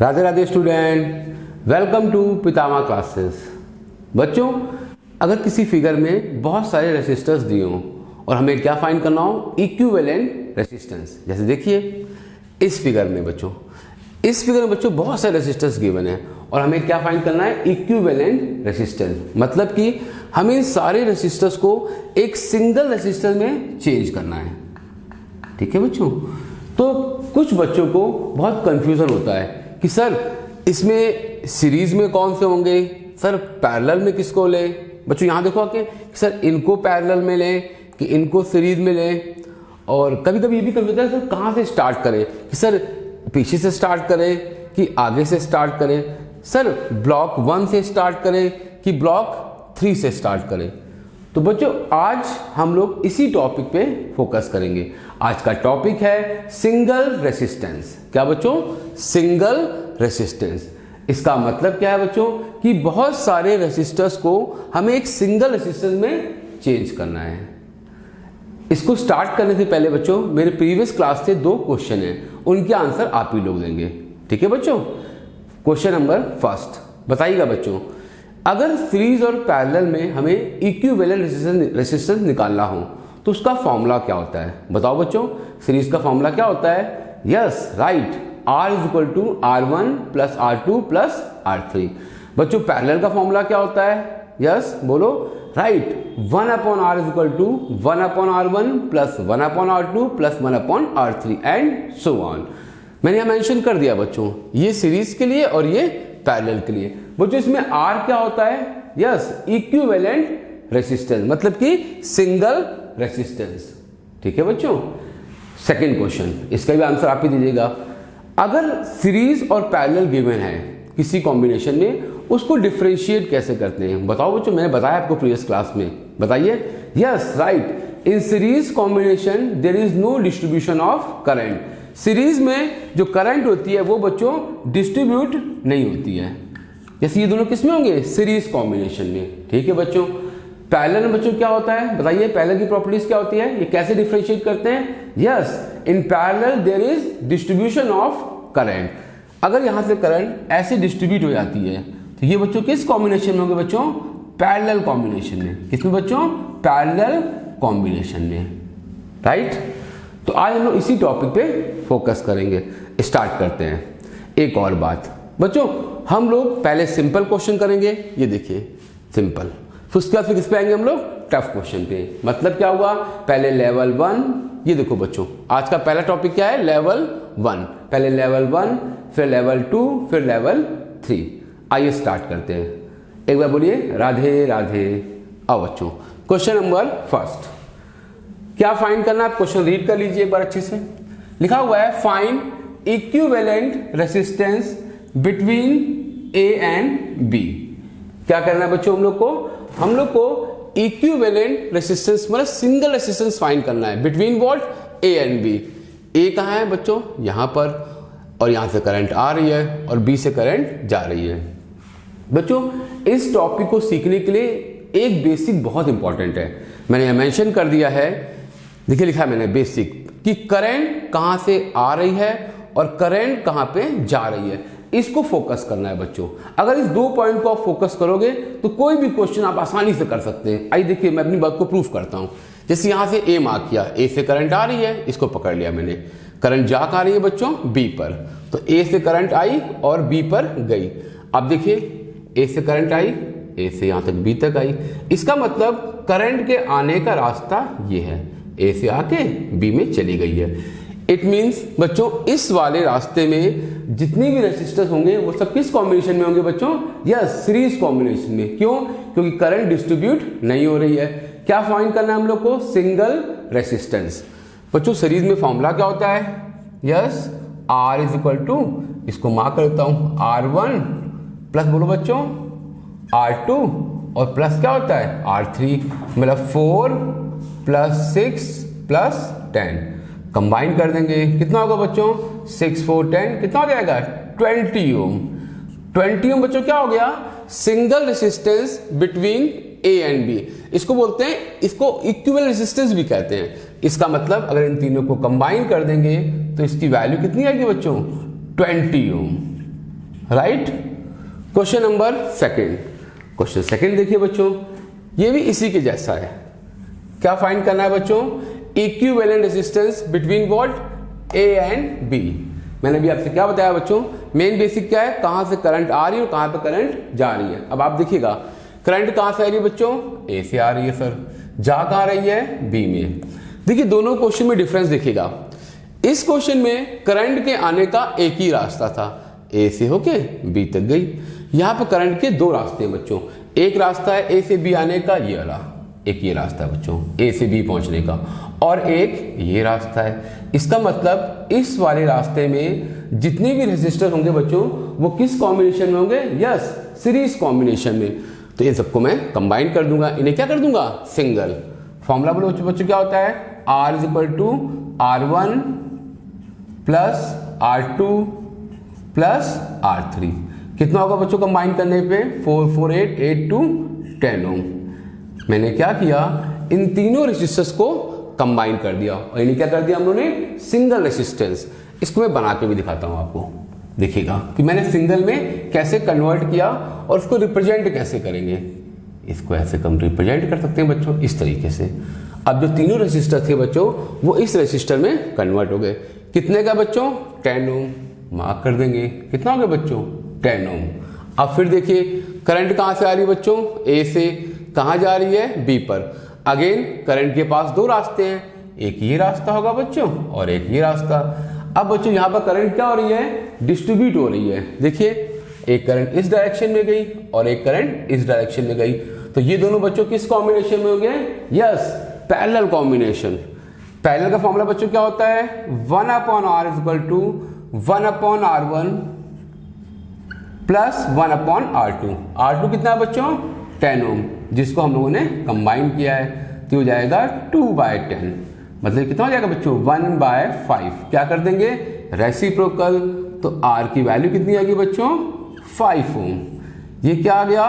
Radhe Radhe student, welcome to Pitama classes. बच्चों, अगर किसी फिगर में बहुत सारे रेसिस्टर्स दिए हों और हमें क्या फाइंड करना हो, इक्विवेलेंट रेसिस्टेंस। जैसे देखिए इस फिगर में बच्चों बहुत सारे रेसिस्टर्स गिवन है और हमें क्या फाइंड करना है, इक्विवेलेंट रेसिस्टेंस। मतलब कि हमें सारे रेसिस्टर्स को एक सिंगल रेसिस्टर में चेंज करना है। ठीक है बच्चों। तो कुछ बच्चों को बहुत कंफ्यूजन होता है कि सर इसमें सीरीज में कौन से होंगे, सर पैरेलल में किसको ले। बच्चों यहाँ देखो आके सर इनको पैरेलल में लें कि इनको सीरीज में लें। और कभी कभी ये भी कंफ्यूजन है सर कहाँ से स्टार्ट करें, कि सर पीछे से स्टार्ट करें कि आगे से स्टार्ट करें, सर ब्लॉक 1 से स्टार्ट करें कि ब्लॉक 3 से स्टार्ट करें। तो बच्चों आज हम लोग इसी टॉपिक पे फोकस करेंगे। आज का टॉपिक है सिंगल रेसिस्टेंस। क्या बच्चों, सिंगल रेसिस्टेंस। इसका मतलब क्या है बच्चों कि बहुत सारे रेसिस्टर्स को हमें एक सिंगल रेसिस्टेंस में चेंज करना है। इसको स्टार्ट करने से पहले बच्चों मेरे प्रीवियस क्लास से 2 क्वेश्चन हैं, उनके आंसर आप ही लोग देंगे। ठीक है बच्चों। क्वेश्चन नंबर फर्स्ट बताइएगा बच्चों, अगर सीरीज और पैरेलल में हमें इक्विवेलेंट रेसिस्टेंस निकालना हो तो उसका फॉर्मूला क्या होता है। बताओ बच्चों, सीरीज का फॉर्मूला क्या होता है। Yes right, R is equal to R1 plus R2 plus R3। बच्चों पैरेलल का फॉर्मूला क्या होता है। यस बोलो, right, 1 upon R is equal to 1 upon R1 plus 1 upon R2 plus 1 upon R3 and so on. मैंने यहां mention कर दिया बच्चों, ये सीरीज के लिए और ये पैरेलल के लिए। बच्चों इसमें R क्या होता है। यस इक्विवेलेंट रेसिस्टेंस, मतलब कि सिंगल रेसिस्टेंस। ठीक है बच्चों। सेकंड क्वेश्चन, इसका भी आंसर आप ही दीजिएगा। अगर सीरीज और पैरेलल गिवन है किसी कॉम्बिनेशन में, उसको डिफरेंशिएट कैसे करते हैं। बताओ बच्चों, मैंने बताया आपको प्रीवियस क्लास में, बताइए। Yes right, in series combination there is no distribution of current. Series में जो करंट होती है वो बच्चों डिस्ट्रीब्यूट नहीं होती है। जैसे ये दोनों किस में होंगे, सीरीज कॉम्बिनेशन में। ठीक है बच्चों। पैरेलल में बच्चों क्या होता है, बताइए पैरेलल की प्रॉपर्टीज क्या होती है, ये कैसे डिफरेंशिएट करते हैं। Yes, in parallel there is distribution of current. अगर यहां से करंट ऐसे डिस्ट्रीब्यूट हो जाती है तो ये बच्चों किस कॉम्बिनेशन में होंगे बच्चों, पैरेलल कॉम्बिनेशन में। किसमें बच्चों, पैरेलल कॉम्बिनेशन में। राइट। तो आज हम लोग इसी टॉपिक पे फोकस करेंगे। स्टार्ट करते हैं। एक और बात बच्चों, हम लोग पहले सिंपल क्वेश्चन करेंगे, ये देखिए सिंपल, फिर उसके बाद फिर किस पे आएंगे हम लोग, टफ क्वेश्चन पे। मतलब क्या हुआ, पहले लेवल 1, ये देखो बच्चों आज का पहला टॉपिक क्या है, लेवल 1। पहले लेवल 1, फिर लेवल 2, फिर लेवल 3। आइए स्टार्ट करते हैं। एक बार बोलिए राधे राधे। आओ बच्चों, क्वेश्चन नंबर फर्स्ट क्या फाइंड करना है, आप क्वेश्चन रीड कर लीजिए एक बार अच्छे से। लिखा हुआ है find equivalent resistance between A and B. क्या करना है बच्चों, हम लोग को इक्विवेलेंट रेसिस्टेंस मतलब सिंगल रेसिस्टेंस फाइंड करना है between what, A and B. A कहाँ है बच्चों, यहां पर, और यहां से करंट आ रही है और बी से करंट जा रही है। बच्चों इस टॉपिक को सीखने के लिए एक बेसिक बहुत इंपॉर्टेंट है, मैंने यहां मेंशन कर दिया है। देखिए लिखा है मैंने बेसिक, कि करंट कहां से आ रही है और करंट कहां पे जा रही है, इसको फोकस करना है बच्चों। अगर इस 2 पॉइंट को आप फोकस करोगे तो कोई भी क्वेश्चन आप आसानी से कर सकते हैं। आइए देखिए मैं अपनी बात को प्रूफ करता हूं। जैसे यहां से ए मार्क किया, ए से करंट आ रही है, इसको पकड़ लिया मैंने। करंट जा कहां रही है बच्चों, बी पर, तो ए से करंट आई और बी पर गई। अब देखिए ए से करंट आई, ए से यहां तक बी तक आई। इसका मतलब करंट के आने का रास्ता ये है, ए से आके बी में चली गई है। इट मीन्स बच्चों इस वाले रास्ते में जितनी भी रेसिस्टर्स होंगे वो सब किस कॉम्बिनेशन में होंगे बच्चों, यस सीरीज कॉम्बिनेशन में। क्यों, क्योंकि करंट डिस्ट्रीब्यूट नहीं हो रही है। क्या फाइंड करना है हम लोग को, सिंगल रेसिस्टेंस। बच्चों सीरीज में फॉर्मूला क्या होता है, yes R is equal to, इसको मार्क करता हूं, R1 प्लस बोलो बच्चों R2 और प्लस क्या होता है R3, मतलब 4 प्लस 6 प्लस 10। कंबाइन कर देंगे कितना होगा बच्चों, 6 4 10, कितना हो जाएगा 20 ओम। 20 ओम बच्चों क्या हो गया, single resistance between A and B. इसको बोलते हैं, इसको इक्विवेलेंट रेसिस्टेंस भी कहते हैं। इसका मतलब अगर इन तीनों को कंबाइन कर देंगे तो इसकी वैल्यू कितनी आएगी बच्चों, 20 ohm. Right. Question number second, question second देखिए बच्चों, ये भी इसी के जैसा है। क्या फाइंड करना है बच्चों? Equivalent resistance between what? A and B. मैंने भी आपसे क्या बताया बच्चों? मेन बेसिक क्या है? कहां से करंट आ रही है और कहां पे करंट जा रही है। अब आप देखिएगा करंट कहां से आ रही है बच्चों? ए से आ रही है सर। जा कहां रही है? बी में। देखिए दोनों क्वेश्चन में डिफरेंस देखिएगा। इस क्वेश्चन में करंट के आने का एक ही रास्ता था, ए से होके बी तक गई। यहां पर करंट के दो रास्ते हैं बच्चों। एक रास्ता है ए से बी आने का, ये वाला एक ये रास्ता है बच्चों ए से बी पहुंचने का, और एक ये रास्ता है। इसका मतलब इस वाले रास्ते में जितने भी रेजिस्टर होंगे बच्चों वो किस कॉम्बिनेशन में होंगे? यस, सीरीज कॉम्बिनेशन में। तो इन सबको मैं कंबाइन कर दूंगा, इन्हें क्या कर दूंगा? सिंगल। फॉर्मूला बोलो बच्चों क्या होता है? R is equal to R1 plus R2 plus R3। कितना होगा बच्चों कंबाइन करने पे? 4 4 8 8 2 10 ओम। मैंने क्या किया? इन तीनों रेजिस्टर्स को कंबाइन कर दिया और इन्हें क्या कर दिया हम लोगों ने? Single resistance. इसको मैं बना के भी दिखाता हूं आपको, देखिएगा कि मैंने सिंगल में कैसे कन्वर्ट किया और उसको रिप्रेजेंट कैसे करेंगे। इसको ऐसे कम रिप्रेजेंट कर सकते हैं बच्चों इस तरीके से। अब जो तीनों रेजिस्टर थे बच्चों वो इस रेजिस्टर में कन्वर्ट हो गए। कितने का बच्चों? 10 ओम। मार्क कर देंगे। कितना हो गया बच्चों? 10 ओम। अब फिर देखिए करंट कहां से आ रही है बच्चों? ए से। कहां जा रही है? बी पर। अगेन करंट के पास दो रास्ते हैं, एक ये रास्ता होगा बच्चों और एक ये रास्ता। अब बच्चों यहां पर करंट क्या हो रही है? डिस्ट्रीब्यूट हो रही है। देखिए एक करंट इस डायरेक्शन में गई और एक करंट इस डायरेक्शन में गई। तो ये दोनों बच्चों किस कॉम्बिनेशन में हो गए? Yes, parallel combination. पैरेलल का फॉर्मूला बच्चों क्या होता है? 1/r is equal to 1/r1 plus 1/r2। R2 कितना है बच्चों? 10 ओम, जिसको हम लोगों ने कंबाइन किया है तो हो जाएगा 2/10। मतलब कितना हो जाएगा बच्चों? 1/5। क्या कर देंगे? रेसिप्रोकल। तो R की वैल्यू कितनी आएगी बच्चों? 5 ओम। ये क्या आ गया?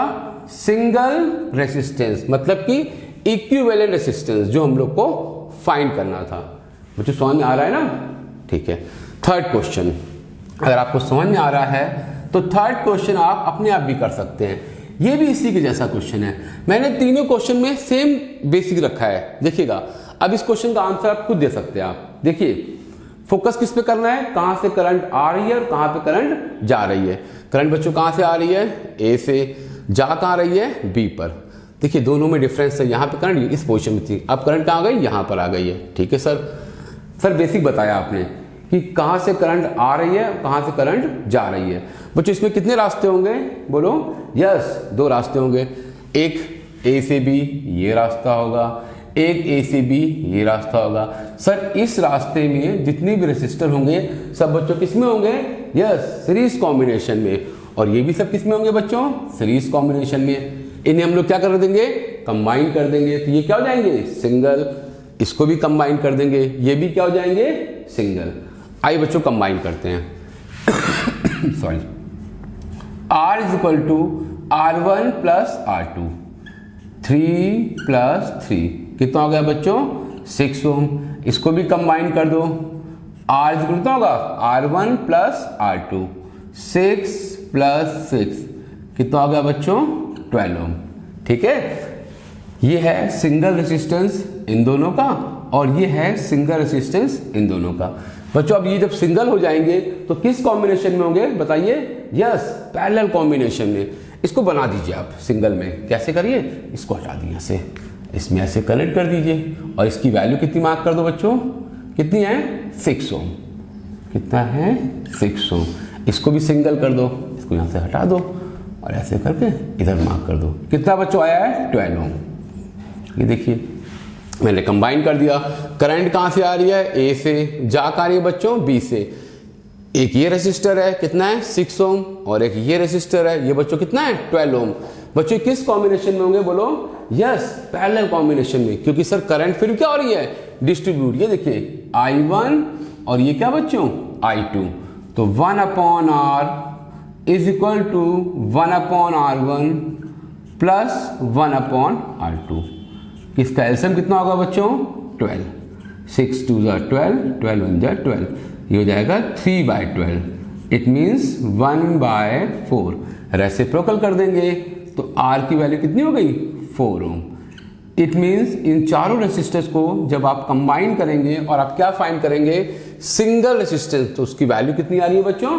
सिंगल रेसिस्टेंस, मतलब कि इक्विवेलेंट रेसिस्टेंस जो हम लोग को फाइंड करना था। बच्चों समझ में आ रहा है ना? ठीक है। थर्ड क्वेश्चन, अगर आपको समझ में आ रहा है तो थर्ड क्वेश्चन आप अपने आप भी कर सकते हैं। ये भी इसी के जैसा क्वेश्चन है। मैंने तीनों क्वेश्चन में सेम बेसिक रखा है, देखिएगा। अब इस क्वेश्चन का आंसर आप खुद दे सकते हैं। आप देखिए फोकस किस पे करना है? कहां से करंट आ रही है और कहां पे करंट जा रही है। करंट बच्चों कहां से आ रही है? ए से। जा कहां रही है? बी पर। देखिए दोनों में डिफरेंस है। यहां पे करंट इस पोजीशन में थी, अब करंट कहां गई? यहां पर आ गई है। ठीक है सर बेसिक बताया आपने कि कहां से करंट आ रही है, कहां से करंट जा रही है। बच्चों इसमें कितने रास्ते होंगे? बोलो। यस, दो रास्ते होंगे। एक ए से बी ये रास्ता होगा, एक ए से बी ये रास्ता होगा। सर इस रास्ते में जितने भी रेसिस्टर होंगे सब बच्चों किस में होंगे? यस, सीरीज कॉम्बिनेशन में। और ये भी सब किस में होंगे बच्चों? सीरीज कॉम्बिनेशन में। इन्हें हम लोग क्या कर देंगे? कंबाइन कर देंगे। तो ये क्या हो जाएंगे? सिंगल। इसको भी कंबाइन कर देंगे, ये भी क्या हो जाएंगे? सिंगल। आइए बच्चों कंबाइन करते हैं। Sorry. R is equal to R1 plus R2, 3 plus 3 कितना हो गया बच्चों? 6 ओम। इसको भी कंबाइन कर दो। R इज इक्वल कितना होगा? R1 प्लस R2, 6 प्लस 6 कितना हो गया बच्चों? 12 ओम। ठीक है, ये है सिंगल रेसिस्टेंस इन दोनों का और ये है सिंगल रेसिस्टेंस इन दोनों का। बच्चों अब ये जब सिंगल हो जाएंगे तो किस कॉम्बिनेशन में होंगे बताइए? यस, पैरेलल कॉम्बिनेशन में। इसको बना दीजिए आप सिंगल में। कैसे करिए? इसको हटा दिए से, इसमें ऐसे कनेक्ट कर दीजिए और इसकी वैल्यू कितनी मार्क कर दो बच्चों? कितनी है? 6 ओम। कितना है? 6 ओम। इसको भी सिंगल कर दो, इसको यहां से हटा दो और ऐसे करके इधर मार्क कर दो। कितना बच्चों आया है? 12 ओम। ये देखिए मैंने कंबाइन कर दिया। करंट कहां से आ रही है? ए से। जा कहां रही है बच्चों? बी से। एक ये रेसिस्टर है, कितना है? 6 ओम, और एक ये रेसिस्टर है, ये बच्चों कितना है? 12 ओम। बच्चों किस कॉम्बिनेशन में होंगे बोलो? यस, पैरेलल कॉम्बिनेशन में, क्योंकि सर करंट फिर क्या हो रही है? डिस्ट्रीब्यूट। ये देखिए I1 और ये क्या बच्चों? I2। तो 1/R is equal to 1/R1 plus 1/R2। इसका एलसीएम कितना होगा बच्चों? 12। 6 2 12, 12 1 12, ये हो जाएगा 3/12। It means 1/4। रेसिप्रोकल कर देंगे तो R की वैल्यू कितनी हो गई 4 ओम। इट मीन्स इन चारों रेसिस्टर्स को जब आप कंबाइन करेंगे और आप क्या फाइंड करेंगे सिंगल रेसिस्टेंस, तो उसकी वैल्यू कितनी आ रही है बच्चों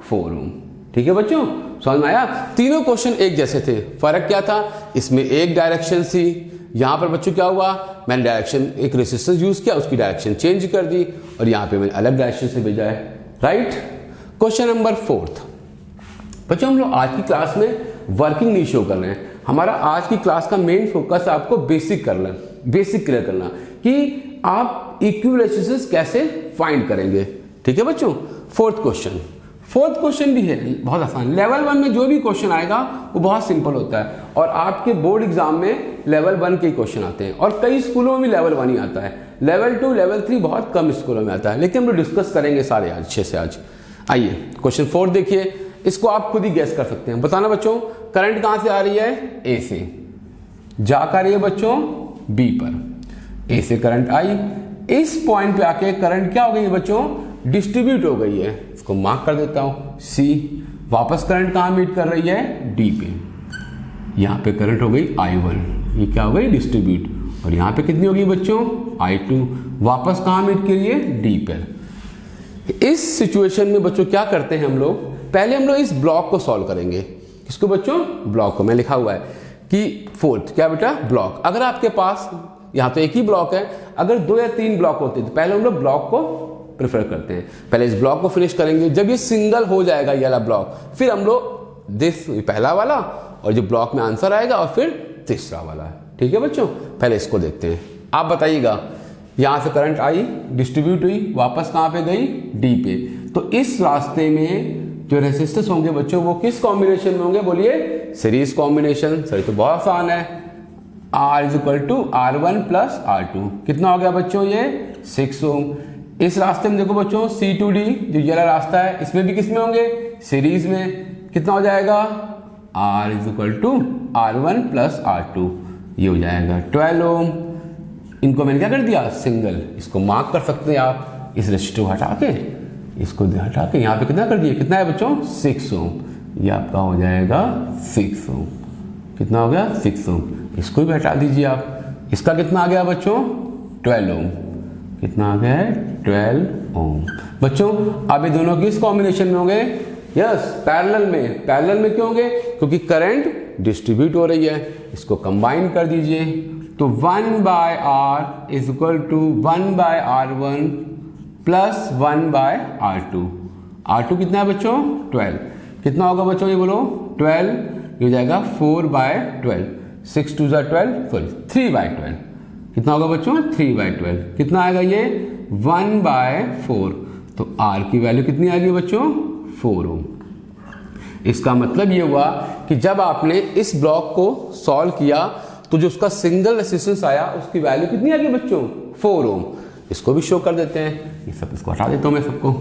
4 ओम। ठीक है बच्चों, समझ में आया। तीनों क्वेश्चन एक जैसे थे, फर्क क्या था, इसमें एक डायरेक्शन थी, यहां पर बच्चों क्या हुआ, मैंने डायरेक्शन एक रेसिस्टेंस यूज किया, उसकी डायरेक्शन चेंज कर दी और यहां पे मैंने अलग डायरेक्शन से भेजा है। राइट। क्वेश्चन नंबर 4 बच्चों, हम लोग आज की क्लास में वर्किंग नहीं शो कर रहे हैं। हमारा आज की क्लास का मेन फोकस है आपको बेसिक करना, बेसिक क्लियर करना कि आप इक्विवेलेंट रेसिस्टेंस कैसे फाइंड करेंगे। ठीक है बच्चों। फोर्थ क्वेश्चन भी है बहुत आसान। लेवल 1 में जो भी क्वेश्चन आएगा वो बहुत सिंपल होता है और आपके बोर्ड एग्जाम में लेवल 1 के क्वेश्चन आते हैं और कई स्कूलों में लेवल 1 ही आता है। लेवल 2 लेवल 3 बहुत कम स्कूलों में आता है, लेकिन हम लोग डिस्कस करेंगे सारे आज अच्छे से। आज आइए क्वेश्चन 4 देखिए, इसको आप खुद ही गैस कर सकते हैं। बताना बच्चों, करंट कहां से आ रही है, ए से, जा कर रही है बच्चों बी पर। ए से करंट आई, इस पॉइंट पे आके करंट क्या हो गई है बच्चों, डिस्ट्रीब्यूट हो गई है। इसको मार्क कर देता हूं सी। वापस करंट कहां मीट कर रही है, डी पे। यहां पे करंट हो गई I1, ये क्या हो गई डिस्ट्रीब्यूट, और यहां पे कितनी होगी बच्चों I2, वापस कहां मीट कर रही है, डी पर। इस सिचुएशन में बच्चों क्या करते हैं हम लोग, पहले हम लोग इस ब्लॉक को सॉल्व करेंगे। किसको बच्चों, ब्लॉक को। मैं लिखा हुआ है कि फोर्थ क्या बेटा, ब्लॉक। अगर आपके पास यहां तो एक ही ब्लॉक है, अगर 2 या 3 ब्लॉक होते तो पहले हम लोग ब्लॉक को प्रेफर करते हैं। पहले इस ब्लॉक को फिनिश करेंगे, जब ये सिंगल हो जाएगा ये वाला ब्लॉक, फिर हम लोग दिस पहला वाला और जो ब्लॉक में आंसर आएगा और फिर तीसरा वाला। ठीक है बच्चों, पहले इसको देखते हैं। आप बताइएगा, यहां से करंट आई, डिस्ट्रीब्यूट हुई, वापस कहां पे गई, डी पे। तो इस रास्ते में जो रेसिस्टेंस होंगे बच्चों वो किस कॉम्बिनेशन में होंगे, बोलिए सीरीज कॉम्बिनेशन। सर तो बहुत आसान है, R is equal to R1 plus R2। कितना हो गया बच्चों ये 6 ओम। इस रास्ते में देखो बच्चों C2D जो ये रास्ता है, इसमें भी किसमें होंगे, सीरीज में। कितना हो जाएगा, R is equal to R1 plus R2, ये हो जाएगा 12 ओम। इनको मैंने क्या कर दिया, सिंगल। इसको मार्क कर सकते हैं आप, इस रजिस्टर को हटा के, इसको हटा के यहाँ पे कितना कर दिए, कितना है बच्चों 6 ओम। ये आपका हो जाएगा 6 ओम। कितना हो गया 6 ओम। इसको भी हटा दीजिए आप, इसका कितना आ गया बच्चों 12 ओम। कितना आ गया है 12 ओम। बच्चों अब ये दोनों किस कॉम्बिनेशन में होंगे, यस पैरेलल में। पैरेलल में क्यों होंगे, क्योंकि करंट डिस्ट्रीब्यूट हो रही है। इसको कंबाइन कर दीजिए तो 1/R is equal to 1/R1 plus 1/R2। R2 कितना है बच्चों 12। कितना होगा बच्चों ये बोलो 12, ये हो जाएगा 4/12। 6 2 12, सॉरी 3/12। कितना होगा बच्चों 3/12। कितना आएगा ये 1/4। तो R की वैल्यू कितनी आ रही है बच्चों 4 ओम। इसका मतलब ये हुआ कि जब आपने इस ब्लॉक को सॉल्व किया तो जो उसका सिंगल रेसिस्टेंस आया उसकी वैल्यू कितनी आ गई बच्चों 4 ओम। इसको भी शो कर देते हैं, ये सब इसको हटा देता हूं मैं सबको।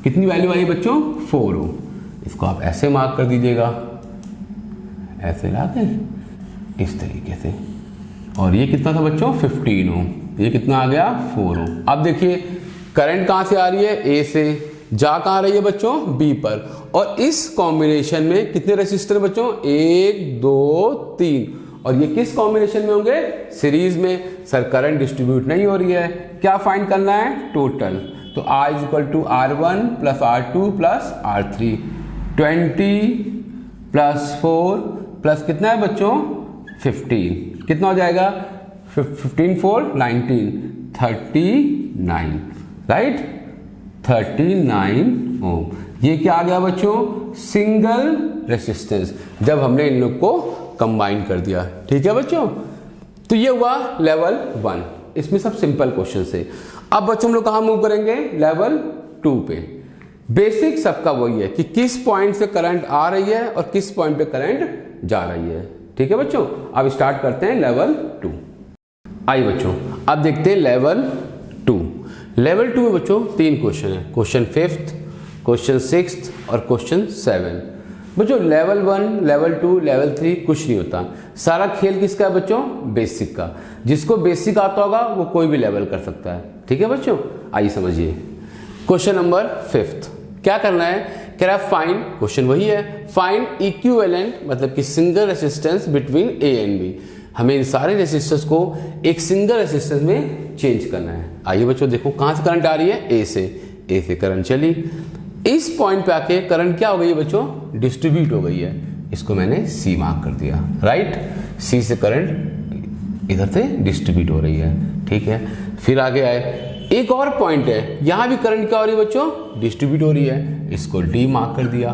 कितनी वैल्यू आई बच्चों 4 ओम। इसको आप ऐसे मार्क कर दीजिएगा, ऐसे लाके इस तरीके से। और ये कितना था बच्चों 15 ओम। ये कितना आ गया 4 ओम। अब देखिए करंट कहां से आ रही है, ए से, जा कहां रही है बच्चों बी पर। और इस कॉम्बिनेशन में कितने रेसिस्टर बच्चों 1 2 3, और ये किस कॉम्बिनेशन में होंगे, सीरीज में। सर करंट डिस्ट्रीब्यूट नहीं हो रही है, क्या फाइंड करना है, टोटल। तो I is equal to R1 plus R2 plus R3। 20 plus 4 plus कितना है बच्चों 15। कितना हो जाएगा 15 4 19, 39, राइट 39 ओम। ये क्या आ गया बच्चों सिंगल रेसिस्टेंस, जब हमने इन लोग को कंबाइन कर दिया। ठीक है बच्चों, तो ये हुआ लेवल 1। इसमें सब सिंपल क्वेश्चन है। अब बच्चों हम लोग कहां मूव करेंगे, लेवल 2 पे। बेसिक सबका वही है कि किस पॉइंट से करंट आ रही है और किस पॉइंट पे करंट जा रही है। ठीक है बच्चों, अब स्टार्ट करते हैं लेवल 2। आइए बच्चों अब देखते हैं लेवल 2। लेवल 2 में बच्चों 3 क्वेश्चन है, क्वेश्चन 5th, क्वेश्चन 6th और क्वेश्चन 7। बच्चों लेवल 1, लेवल 2, लेवल 3 कुछ नहीं होता। सारा खेल किसका है बच्चों, बेसिक का। जिसको बेसिक आता होगा वो कोई भी लेवल कर सकता है। ठीक है बच्चों, आइए समझिए। क्वेश्चन नंबर 5th क्या करना है कह रहा है फाइंड, क्वेश्चन वही है, फाइंड इक्विवेलेंट मतलब कि single resistance between A and B. हमें इन सारे रेसिस्टेंस को एक सिंगल रेसिस्टेंस में चेंज करना है। आइए बच्चों देखो कहां से करंट आ रही है, ए से करंट चली, इस पॉइंट पे आके करंट क्या हो गई है बच्चों, डिस्ट्रीब्यूट हो गई है, इसको मैंने सी मार्क कर दिया, राइट। सी से करंट इधर से डिस्ट्रीब्यूट हो रही है, ठीक है। फिर आगे आए, एक और पॉइंट है, यहां भी करंट क्या हो रही है बच्चों, डिस्ट्रीब्यूट हो रही है, इसको डी मार्क कर दिया।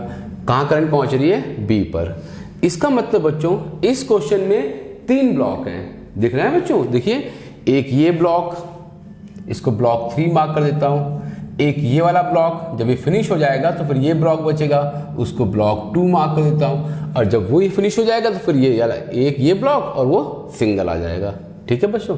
कहां करंट पहुंच रही है, बी पर। इसका मतलब बच्चों इस क्वेश्चन में 3 ब्लॉक हैं, दिख रहे हैं बच्चों, देखिए एक ये ब्लॉक, इसको ब्लॉक 3 मार्क कर देता हूं, एक ये वाला ब्लॉक, जब ये फिनिश हो जाएगा तो फिर ये ब्लॉक बचेगा, उसको ब्लॉक 2 मार्क कर देता हूं, और जब वो फिनिश हो जाएगा तो फिर ये वाला एक ये ब्लॉक और वो सिंगल आ जाएगा, ठीक है बच्चों।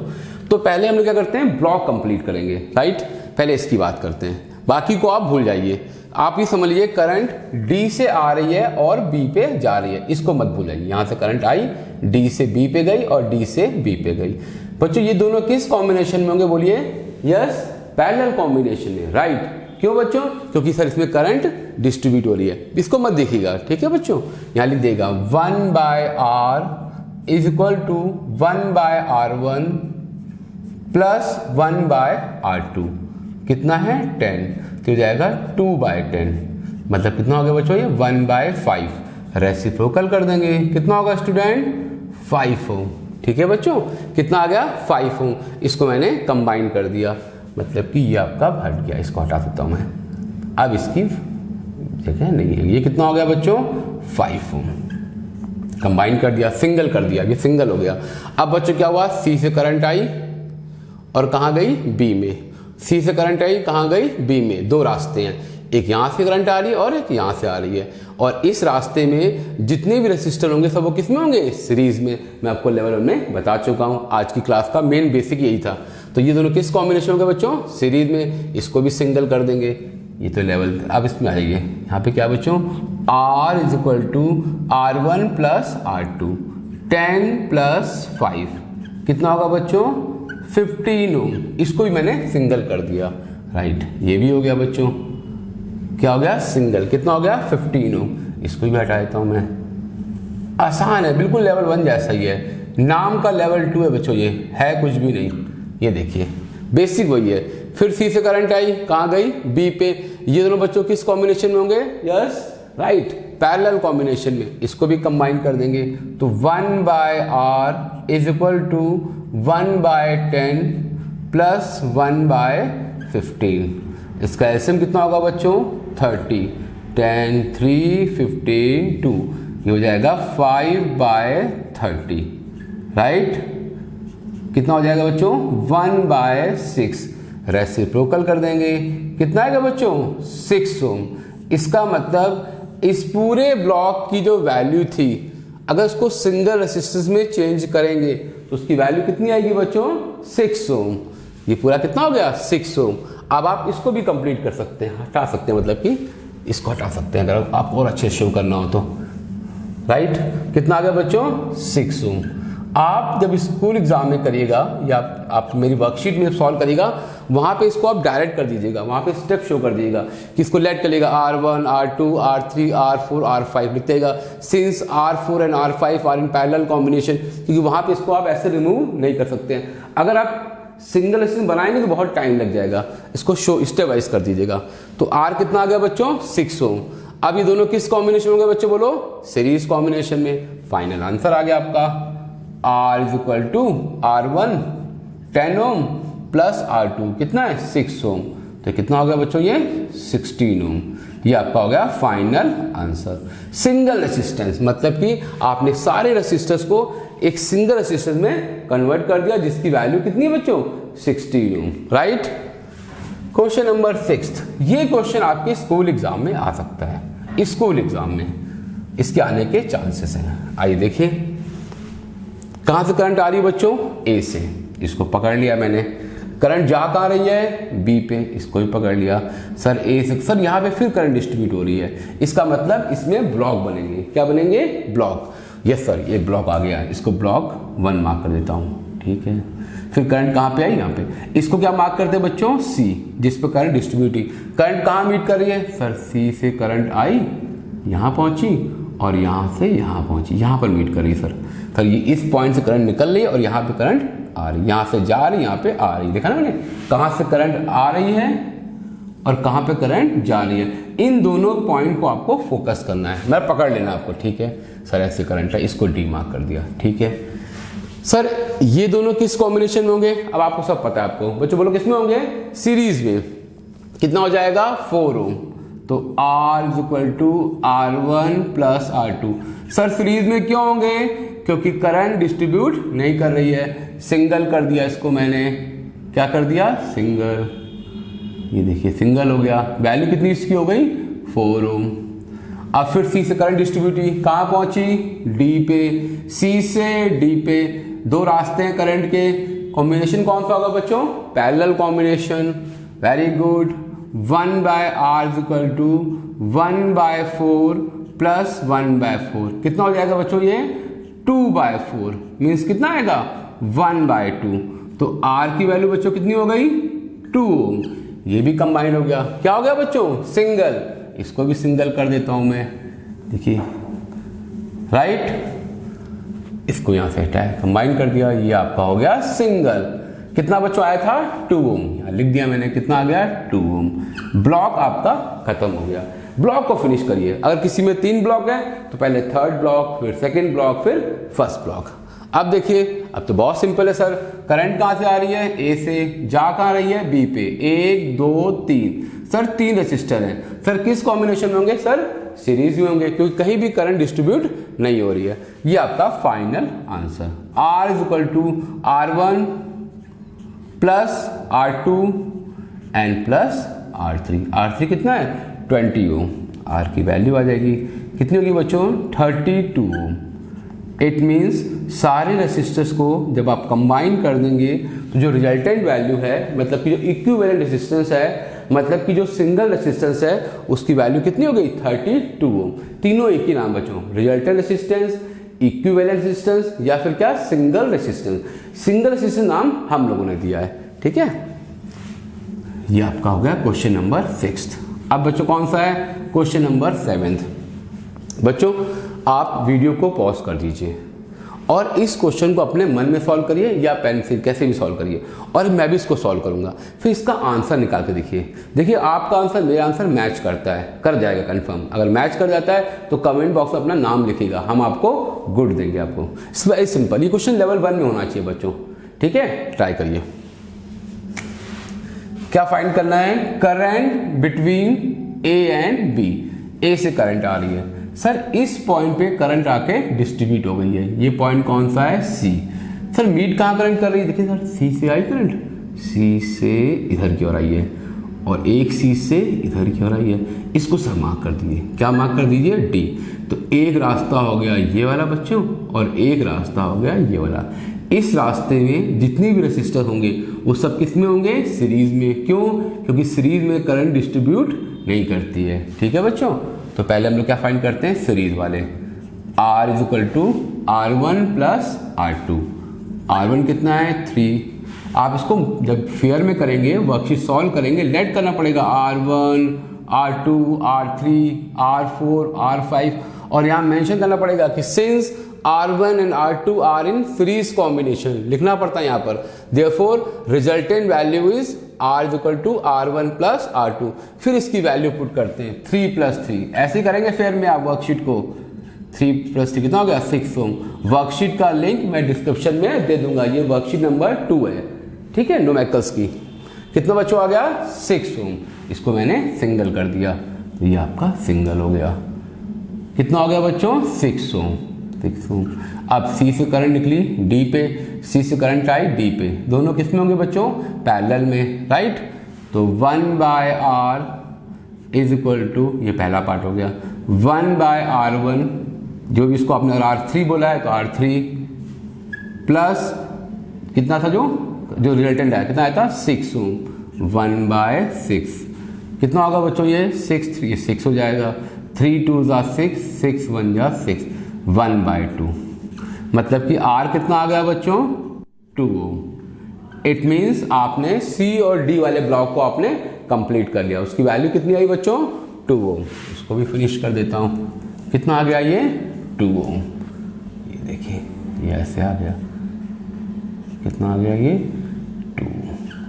तो पहले हम लोग क्या करते हैं, ब्लॉक कंप्लीट करेंगे, राइट। पहले इसकी बात करते हैं, बाकी को आप भूल जाइए। आप ये समझ लीजिए करंट डी से आ रही है और बी पे जा रही है, इसको मत भूलिए। यहां से करंट आई, डी से बी पे गई और डी से बी पे गई। बच्चों ये दोनों किस कॉम्बिनेशन में होंगे, बोलिए, यस, पैरेलल कॉम्बिनेशन में, राइट। क्यों बच्चों, क्योंकि सर इसमें करंट डिस्ट्रीब्यूट हो रही है, इसको मत देखिएगा, ठीक है बच्चों। यहां लिख देगा 1/R is equal to 1/R1 plus 1/R2, कितना है 10, तो जाएगा 2/10, मतलब कितना हो गया बच्चों, ये 1/5। रेसिप्रोकल कर देंगे, कितना होगा स्टूडेंट, 5 ओम, ठीक है बच्चों, कितना आ गया 5 ओम। इसको मैंने कंबाइन कर दिया, मतलब कि ये आपका हट गया, इसको हटा सकता हूं मैं। अब इसकी जगह नहीं है, ये कितना हो गया बच्चों, 5 ओम, कंबाइन कर दिया, सिंगल कर दिया, ये सिंगल हो गया। अब बच्चों क्या हुआ, सी से करंट आई और कहां गई, बी में। सी से करंट आई, कहां गई, बी में। 2 रास्ते हैं, एक यहां से करंट आ रही है और एक यहां से आ रही है, और इस रास्ते में जितने भी रेसिस्टर होंगे सब वो किस में होंगे, सीरीज में। मैं आपको लेवल 1 में बता चुका हूं, आज की क्लास का मेन बेसिक यही था। तो ये दोनों किस कॉम्बिनेशन होंगे बच्चों, सीरीज में, इसको भी सिंगल कर देंगे, ये तो लेवल। अब इसमें आ जाइए, यहाँ पे क्या बच्चों, R is equal to R1 plus R2, 10 plus 5, कितना होगा बच्चों, 15 ओम। इसको भी मैंने सिंगल कर दिया, राइट। ये भी हो गया बच्चों, क्या हो गया, सिंगल, कितना हो गया, 15 ओम। इसको भी हटा देता हूं मैं, आसान है, बिल्कुल लेवल 1 जैसा ही है, नाम का लेवल 2 है बच्चों, ये है कुछ भी नहीं, ये देखिए बेसिक वही है। फिर सी से करंट आई, कहां गई, बी पे। ये दोनों बच्चों किस कॉम्बिनेशन में होंगे, यस, राइट, पैरेलल कॉम्बिनेशन में, इसको भी कंबाइन कर देंगे। तो 1/R is equal to 1/10 plus 1/15, इसका एलसीएम कितना होगा बच्चों, 30, 10, 3, 15, 2, ये हो जाएगा 5/30, राइट। कितना हो जाएगा बच्चों, 1/6। रेसिप्रोकल कर देंगे, कितना आएगा बच्चों, 6 ओम। इसका मतलब इस पूरे ब्लॉक की जो वैल्यू थी, अगर इसको सिंगल रेसिस्टेंस में चेंज करेंगे तो उसकी वैल्यू कितनी आएगी बच्चों, 6 ओम। ये पूरा कितना हो गया, 6 ओम। अब आप इसको भी कंप्लीट कर सकते हैं, हटा सकते हैं, मतलब कि इसको हटा सकते हैं अगर आप और अच्छे शो करना हो तो, राइट। कितना आ गया बच्चों, 6 ओम। आप जब स्कूल एग्जाम में करिएगा या आप मेरी वर्कशीट में सॉल्व करिएगा, वहां पे इसको आप डायरेक्ट कर दीजिएगा, वहां पे स्टेप शो कर दीजिएगा कि इसको लेट करिएगा R1, R2, R3, R4, R5 लिखिएगा, since R4 and R5 are in parallel combination, क्योंकि वहां पे इसको आप ऐसे रिमूव नहीं कर सकते हैं। अगर आप सिंगल रेसिस्टेंस बनाएंगे तो बहुत टाइम लग जाएगा, इसको शो स्टेप वाइज कर दीजिएगा। तो R कितना आ गया बच्चों, 6 ओम। अब ये दोनों किस कॉम्बिनेशन में गए बच्चों, बोलो, सीरीज कॉम्बिनेशन में। फाइनल आंसर आ गया आपका, R is equal to R1 10 ohm plus R2 कितना है, 6 ओम। तो कितना हो गया बच्चों, ये 16 ओम। ये आपका हो गया फाइनल आंसर। सिंगल रेसिस्टेंस मतलब कि आपने सारे रेसिस्टर्स को एक सिंगल रेसिस्टेंस में कन्वर्ट कर दिया, जिसकी वैल्यू कितनी है बच्चों, 16 ओम, राइट। क्वेश्चन नंबर 6, ये क्वेश्चन आपके स्कूल एग्जाम में आ सकता है, स्कूल एग्जाम में इसके आने के चांसेस हैं। आइए देखिए, कहां से करंट आ रही है बच्चों, ए से, इसको पकड़ लिया मैंने। करंट जा कहां रही है, बी पे, इसको भी पकड़ लिया। सर ए से, सर यहां पे फिर करंट डिस्ट्रीब्यूट हो रही है, इसका मतलब इसमें ब्लॉक बनेंगे। क्या बनेंगे, ब्लॉक। यस सर, ये ब्लॉक आ गया, इसको ब्लॉक 1 मार्क कर देता हूं, ठीक है। फिर करंट कहाँ पे आई, यहाँ पे। इसको क्या मार्क करते हैं बच्चों, C, जिस पे करंट डिस्ट्रीब्यूट हुई। करंट कहाँ मीट कर रही है सर, C से करंट आई, यहाँ पहुंची और यहाँ से यहाँ पहुंची, यहाँ पर मीट कर रही है सर ये इस पॉइंट से करंट निकल रही है और यहाँ पे करंट आ रही है, यहाँ से जा रही है, यहाँ पे आ रही है। देखा ना मैंने, कहाँ से करंट आ रही है और कहाँ पे करंट जा रही है। इन दोनों पॉइंट को आपको फोकस करना है, मैं पकड़ लेना आपको, ठीक है सर। ऐसे करंट है, इसको डी मार्क कर दिया, ठीक है सर। ये दोनों किस कॉम्बिनेशन में होंगे, अब आपको सब पता है। आपको बच्चों बोलो किस में होंगे, सीरीज में। कितना हो जाएगा 4 ओम, तो R is equal to R1 plus R2। Sir series में क्यों होंगे, क्योंकि करंट डिस्ट्रीब्यूट नहीं कर रही है। सिंगल कर दिया इसको मैंने, क्या कर दिया, सिंगल। ये देखिए सिंगल हो गया, वैल्यू कितनी इसकी हो गई 4 ओम। अब फिर C से करंट डिस्ट्रीब्यूट हुई, कहाँ पहुंची, D पे। C से D पे दो रास्ते हैं करंट के, कॉम्बिनेशन कौन सा होगा बच्चों, parallel combination, very good. 1/R is equal to 1/4 plus 1/4, कितना हो जाएगा बच्चों ये 2/4, मीन्स कितना आएगा 1/2। तो R की वैल्यू बच्चों कितनी हो गई 2 ओम। ये भी कंबाइन हो गया, क्या हो गया बच्चों, सिंगल। इसको भी सिंगल कर देता हूं मैं, देखिए राइट, इसको यहां से हटाए, कंबाइन कर दिया, ये आपका हो गया सिंगल। कितना बच्चों आया था 2 ओम, यहां लिख दिया मैंने, कितना आ गया 2 ओम। ब्लॉक आपका खत्म हो गया। ब्लॉक को फिनिश करिए। अगर किसी में 3 ब्लॉक है तो पहले थर्ड ब्लॉक, फिर सेकेंड ब्लॉक, फिर फर्स्ट ब्लॉक। अब देखिए, अब तो बहुत सिंपल है सर। करंट कहां से आ रही है, ए से, जा कहां रही है बी पे। 1 2 3 सर 3 रेसिस्टर हैं सर, किस कॉम्बिनेशन में होंगे सर, सीरीज में होंगे, क्योंकि कहीं भी करंट डिस्ट्रीब्यूट नहीं हो रही है। ये आपका final answer. R is equal to R1 plus R2 and plus R3। R3 कितना है 20 ओम। R की वैल्यू आ जाएगी, कितनी होगी बच्चों 32 ओम। इट मीन्स सारे रेसिस्टर्स को जब आप कंबाइन कर देंगे तो जो रिजल्टेंट वैल्यू है, मतलब कि जो इक्विवेलेंट रेसिस्टेंस है, मतलब कि जो सिंगल रेसिस्टेंस है, उसकी वैल्यू कितनी हो गई 32 ओम। तीनों एक ही नाम बच्चों, रिजल्टेंट रेसिस्टेंस, इक्विवेलेंट रेसिस्टेंस या फिर क्या सिंगल रेसिस्टेंस। सिंगल रेसिस्टेंस नाम हम लोगों ने दिया है, ठीक है। ये आपका हो गया क्वेश्चन नंबर 6। अब बच्चों कौन सा है, क्वेश्चन नंबर 7। बच्चों आप वीडियो को पॉज कर दीजिए और इस क्वेश्चन को अपने मन में सॉल्व करिए या पेन से कैसे भी सॉल्व करिए, और मैं भी इसको सॉल्व करूंगा। फिर इसका आंसर निकाल के देखिए। देखिए आपका आंसर मेरा आंसर मैच करता है, कर जाएगा कंफर्म। अगर मैच कर जाता है तो कमेंट बॉक्स में अपना नाम लिखिएगा, हम आपको गुड देंगे आपको। It's very simple. ये क्वेश्चन लेवल 1 में होना चाहिए बच्चों, ठीक है। ट्राई करिए। क्या फाइंड करना है, current between A and B. A से करंट आ रही है सर, इस पॉइंट पे करंट आके डिस्ट्रीब्यूट हो गई है। ये पॉइंट कौन सा है सी। सर मीट कहाँ करंट कर रही है, देखिए सर सी से आई करंट, सी से इधर की ओर आई है और एक सी से इधर की ओर आई है। इसको सर मार्क कर दीजिए, क्या मार्क कर दीजिए डी। तो एक रास्ता हो गया ये वाला बच्चों और एक रास्ता हो गया ये वाला। इस रास्ते में जितने भी रेसिस्टर होंगे वो सब किस में होंगे, सीरीज में। क्यों, क्योंकि सीरीज में करंट डिस्ट्रीब्यूट नहीं करती है, ठीक है बच्चों। तो पहले हम लोग क्या फाइंड करते हैं, सीरीज वाले। R is equal to R1 plus R2। R1 कितना है 3। आप इसको जब फेयर में करेंगे, वर्कशीट सॉल्व करेंगे, लेट करना पड़ेगा R1 R2 R3 R4 R5, और यहाँ मेंशन करना पड़ेगा कि since R1 and R2 are in series combination, लिखना पड़ता है यहाँ पर। Therefore resultant value is R is equal to R1 plus R2। फिर इसकी वैल्यू पुट करते हैं 3 + 3, ऐसे ही करेंगे फेयर में आप वर्कशीट को। 3 + 3 कितना हो गया 6 ओम। वर्कशीट का लिंक मैं डिस्क्रिप्शन में दे दूंगा, ये वर्कशीट नंबर 2 है, ठीक है, न्यूमेरिकल्स की। कितना बच्चों आ गया 6 ओम। इसको मैंने सिंगल कर दिया, ये आपका सिंगल हो गया। कितना हो गया बच्चों 6 ओम। 6 ओम। अब C से करंट निकली D पे, C से करंट आई D पे, दोनों किस में होंगे बच्चों, पैरेलल में, राइट। तो 1/R इज इक्वल टू, ये पहला पार्ट हो गया, 1/R1, जो भी इसको आपने R3 बोला है तो R3 प्लस कितना था जो रिजल्टेंट आया, कितना आया था 6 ओम। 1/6 कितना होगा बच्चों, ये 6 हो जाएगा। 3 2 6, 6 1 6, 1/2। मतलब कि R कितना आ गया बच्चों 2 ओम। इट मीन्स आपने सी और डी वाले ब्लॉक को आपने कंप्लीट कर लिया। उसकी वैल्यू कितनी आई बच्चों? 2 ओम। इसको भी फिनिश कर देता हूँ। कितना आ गया ये? 2 ओम। ये देखिए ये ऐसे आ गया। कितना आ गया ये? 2।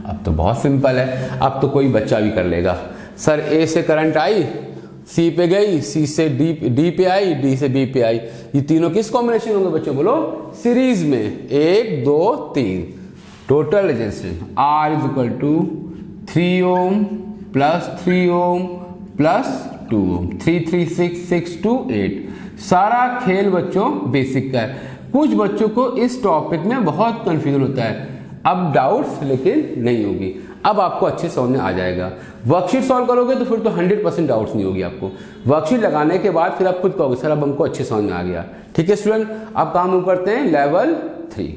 अब तो बहुत सिंपल है, अब तो कोई बच्चा भी कर लेगा। सर ए से करंट आई, सी पे गई, सी से डी पे आई, डी से बी पे आई। ये तीनों किस कॉम्बिनेशन होंगे बच्चों? बोलो सीरीज में। 1 2 3। Total resistance R is equal to 3 ohm plus 3 ohm plus 2 ohm. 3 3 6 6 2 8। सारा खेल बच्चों बेसिक का है। कुछ बच्चों को इस टॉपिक में बहुत कंफ्यूजन होता है। अब डाउट्स लेकिन नहीं होगी, अब आपको अच्छे समझ में आ जाएगा। वर्कशीट सॉल्व करोगे तो फिर तो 100% डाउट्स नहीं होगी आपको। वर्कशीट लगाने के बाद फिर आप खुद कहोगे सर अब हमको अच्छे समझ में आ गया। ठीक है स्टूडेंट, अब काम हम करते हैं लेवल 3।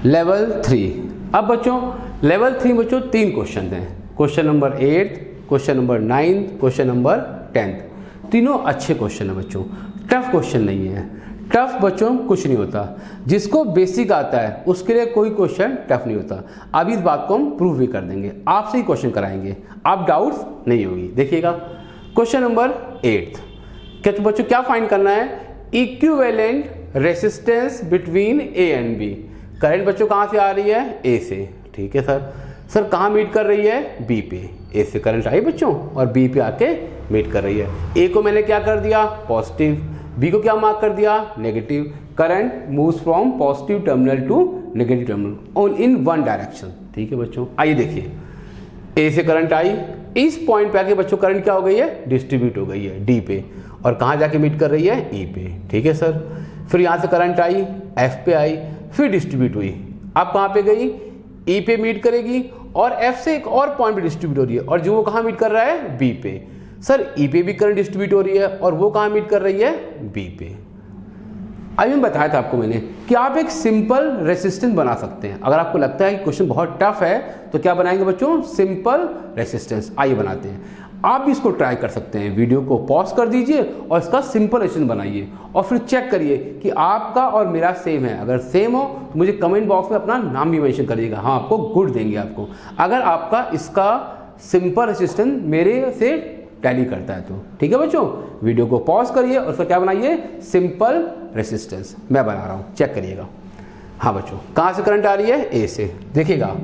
लेवल 3। अब बच्चों लेवल 3 बच्चों 3 क्वेश्चन हैं। Question number 8, question number 9, question number 10। तीनों अच्छे क्वेश्चन है बच्चों, टफ क्वेश्चन नहीं है। टफ बच्चों कुछ नहीं होता, जिसको बेसिक आता है उसके लिए कोई क्वेश्चन टफ नहीं होता। अब इस बात को हम प्रूव भी कर देंगे, आपसे ही क्वेश्चन कराएंगे, आप डाउट्स नहीं होगी। देखिएगा क्वेश्चन नंबर 8। क्या तो बच्चों क्या फाइंड करना है? Equivalent resistance between A and B. Current बच्चों कहाँ से आ रही है? ए से। ठीक है सर। सर कहाँ मीट कर रही है? बी पे। ए से करंट आई बच्चों और बी पे आके मीट कर रही है। ए को मैंने क्या कर दिया? पॉजिटिव। बी को क्या मार्क कर दिया? Negative. Current moves from positive terminal to negative terminal on in one direction. ठीक है बच्चों, आइए देखिए ए से करंट आई, इस पॉइंट पे आके बच्चों करंट क्या हो गई है? डिस्ट्रीब्यूट हो गई है डी पे, और कहाँ जाके मीट कर रही है? ई पे। ठीक है सर। फिर यहाँ से करंट आई, एफ पे आई, फिर डिस्ट्रीब्यूट हुई। अब कहाँ पे गई? ई पे मीट करेगी, और एफ से एक और पॉइंट पे डिस्ट्रीब्यूट हो रही है, और जो वो कहाँ मीट कर रहा है? बी पे। सर ई पे भी करंट डिस्ट्रीब्यूट हो रही है, और वो कहाँ मीट कर रही है? बी पे। अभी मैं बताया था आपको मैंने कि आप एक सिंपल रेसिस्टेंस बना सकते हैं। अगर आपको लगता है कि क्वेश्चन बहुत टफ है तो क्या बनाएंगे बच्चों? Simple resistance. आइए बनाते हैं। आप भी इसको ट्राई कर सकते हैं। वीडियो को पॉज कर दीजिए और इसका सिंपल रेसिस्टेंस बनाइए, और फिर चेक करिए कि आपका और मेरा सेम है। अगर सेम हो तो मुझे कमेंट बॉक्स में अपना नाम भी मेंशन करिएगा, हाँ आपको गुड देंगे आपको, अगर आपका इसका सिंपल रेसिस्टेंस मेरे से टैली करता है तो। ठीक है बच्चों, वीडियो को पॉज करिए और उसका क्या बनाइए? सिंपल रेसिस्टेंस मैं बना रहा हूँ, चेक करिएगा। हाँ बच्चों, कहाँ से करंट आ रही है? ए से। देखिएगा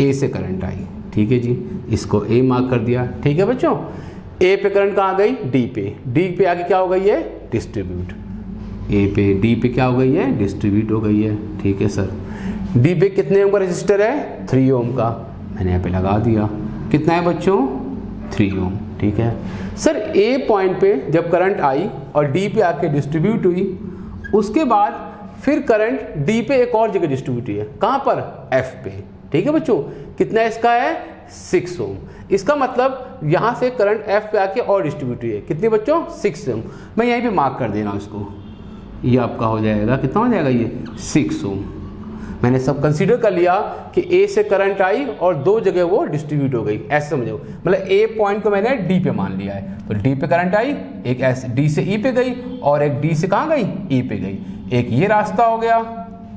ए से करंट आई। ठीक है जी, इसको ए मार्क कर दिया। ठीक है बच्चों, ए पे करंट कहाँ गई? डी पे। डी पे आगे क्या हो गई है? डिस्ट्रीब्यूट। ए पे डी पे क्या हो गई है? डिस्ट्रीब्यूट हो गई है। ठीक है सर। डी पे कितने ओम का रजिस्टर है? 3 ओम का। मैंने यहाँ पे लगा दिया। कितना है बच्चों? 3 ओम। ठीक है सर। ए पॉइंट पे जब करंट आई और डी पे आके डिस्ट्रीब्यूट हुई, उसके बाद फिर करंट डी पे एक और जगह डिस्ट्रीब्यूट हुई है। कहाँ पर? एफ पे। ठीक है बच्चों, कितना इसका है? 6 ओम। इसका मतलब यहाँ से करंट एफ पे आके और डिस्ट्रीब्यूट हुई है। कितने बच्चों? 6 ओम। मैं यहीं पे मार्क कर दे रहा हूँ इसको। ये आपका हो जाएगा, कितना हो जाएगा ये? 6 ओम। मैंने सब कंसीडर कर लिया कि ए से करंट आई और 2 जगह वो डिस्ट्रीब्यूट हो गई, ऐसे समझो। मतलब ए पॉइंट को मैंने डी पे मान लिया है, तो डी पे करंट आई, एक ऐसे डी से ई पे गई, और एक डी से कहाँ गई? ई पे गई। एक ये रास्ता हो गया,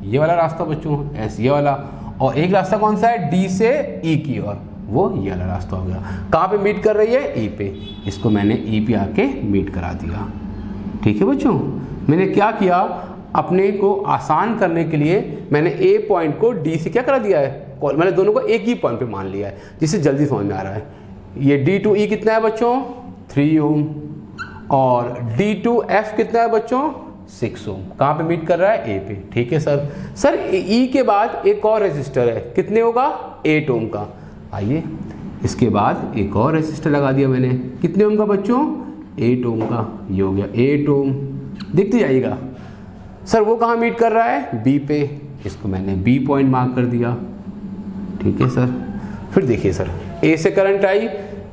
ये वाला रास्ता बच्चों, ऐसे ये वाला, और एक रास्ता कौन सा है? डी से ई की ओर, वो ये वाला रास्ता हो गया। कहाँ पे मीट कर रही है? ई पे। इसको मैंने ई पे आके मीट करा दिया। ठीक है बच्चों, मैंने क्या किया, अपने को आसान करने के लिए मैंने ए पॉइंट को डी से क्या करा दिया है? मैंने दोनों को एक ही पॉइंट पे मान लिया है, जिससे जल्दी समझ में आ रहा है। ये डी टू ई कितना है बच्चों? 3 ओम। और डी टू एफ कितना है बच्चों? 6 ओम। कहाँ पे मीट कर रहा है? ए पे। ठीक है सर। सर ई के बाद एक और रेजिस्टर है, कितने होगा? 8 ओम का। आइए, इसके बाद एक और रेजिस्टर लगा दिया मैंने, कितने ओम का बच्चों? 8 ओम का। ये हो गया 8 ओम। दिखते जाइएगा। सर वो कहाँ मीट कर रहा है? बी पे। इसको मैंने बी पॉइंट मार्क कर दिया। ठीक है सर। फिर देखिए सर, ए से करंट आई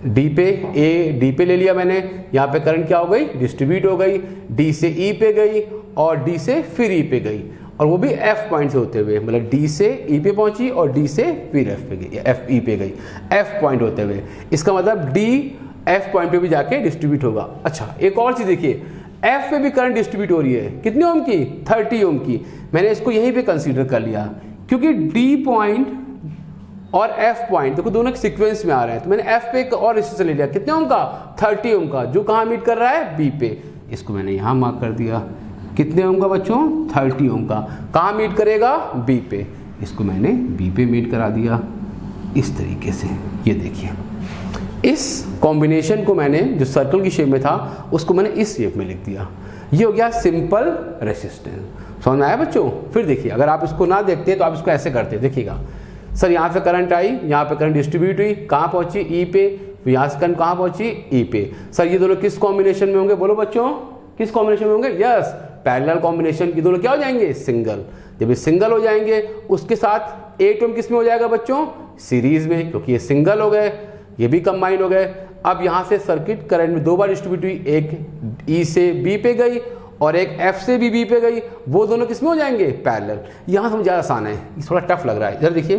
डी पे, ए डी पे ले लिया मैंने, यहाँ पे करंट क्या हो गई? डिस्ट्रीब्यूट हो गई। डी से ई पे गई, और डी से फिर ई पे गई, और वो भी एफ पॉइंट से होते हुए, मतलब डी से ई पे पहुंची और डी से फिर एफ पे गई, एफ ई पे गई, एफ पॉइंट होते हुए। इसका मतलब डी एफ पॉइंट पे भी जाके डिस्ट्रीब्यूट होगा। अच्छा, एक और चीज देखिए, एफ पे भी करंट डिस्ट्रीब्यूट हो रही है, कितने ओम की? 30 ओम की। मैंने इसको यहीं पे कंसीडर कर लिया क्योंकि डी पॉइंट और एफ पॉइंट देखो दोनों एक सीक्वेंस में आ रहे हैं, तो मैंने एफ पे एक और रेजिस्टेंस ले लिया, कितने ओम का, 30 ओम का, जो कहाँ मीट कर रहा है, बी पे। इसको मैंने यहाँ मार्क कर दिया, कितने ओम का बच्चों, 30 ओम का, कहाँ मीट करेगा, बी पे। इसको मैंने बी पे मीट करा दिया इस तरीके से। ये देखिए इस कॉम्बिनेशन को मैंने जो सर्कल की शेप में था उसको मैंने इस शेप में लिख दिया। ये हो गया सिंपल रेसिस्टेंस। समझ में आया बच्चों? फिर देखिए अगर आप इसको ना देखते तो आप इसको ऐसे करते, देखिएगा सर यहाँ से करंट आई, यहाँ पे करंट डिस्ट्रीब्यूट हुई, कहाँ पहुंची, ई पे, फिर यहाँ से करंट कहाँ पहुंची, ई पे। सर ये दोनों किस कॉम्बिनेशन में होंगे, बोलो बच्चों, किस कॉम्बिनेशन में होंगे, यस पैरेलल कॉम्बिनेशन। की दोनों क्या हो जाएंगे, सिंगल। जब ये सिंगल हो जाएंगे उसके साथ 8 ओम किस में हो जाएगा बच्चों, सीरीज में, क्योंकि ये सिंगल हो गए, ये भी कंबाइन हो गए। अब यहाँ से सर्किट करंट में 2 बार डिस्ट्रीब्यूट हुई, एक ई से बी पे गई और एक एफ से भी बी पे गई, वो दोनों किस में हो जाएंगे, पैरेलल। यहाँ समझ ज़्यादा आसान है, ये थोड़ा टफ लग रहा है। इधर देखिए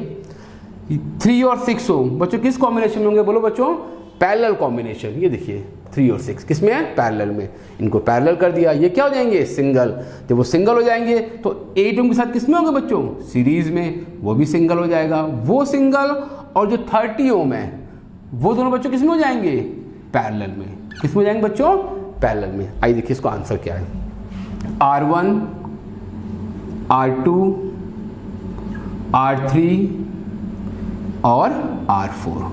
3 और 6 ओम बच्चों किस कॉम्बिनेशन में होंगे, बोलो बच्चों, पैरेलल कॉम्बिनेशन। ये देखिए 3 और 6 किस में है, पैरेलल में। इनको पैरेलल कर दिया, ये क्या हो जाएंगे, सिंगल। जब वो सिंगल हो जाएंगे तो 8 ओम के साथ किस में होंगे बच्चों, सीरीज में, वो भी सिंगल हो जाएगा। वो सिंगल और जो 30 ओम है वो दोनों बच्चों किस में हो जाएंगे, पैरेलल में। किस में हो जाएंगे बच्चों, पैरेलल में। आइए देखिए इसको आंसर क्या है, R1, R2, R3 और R4।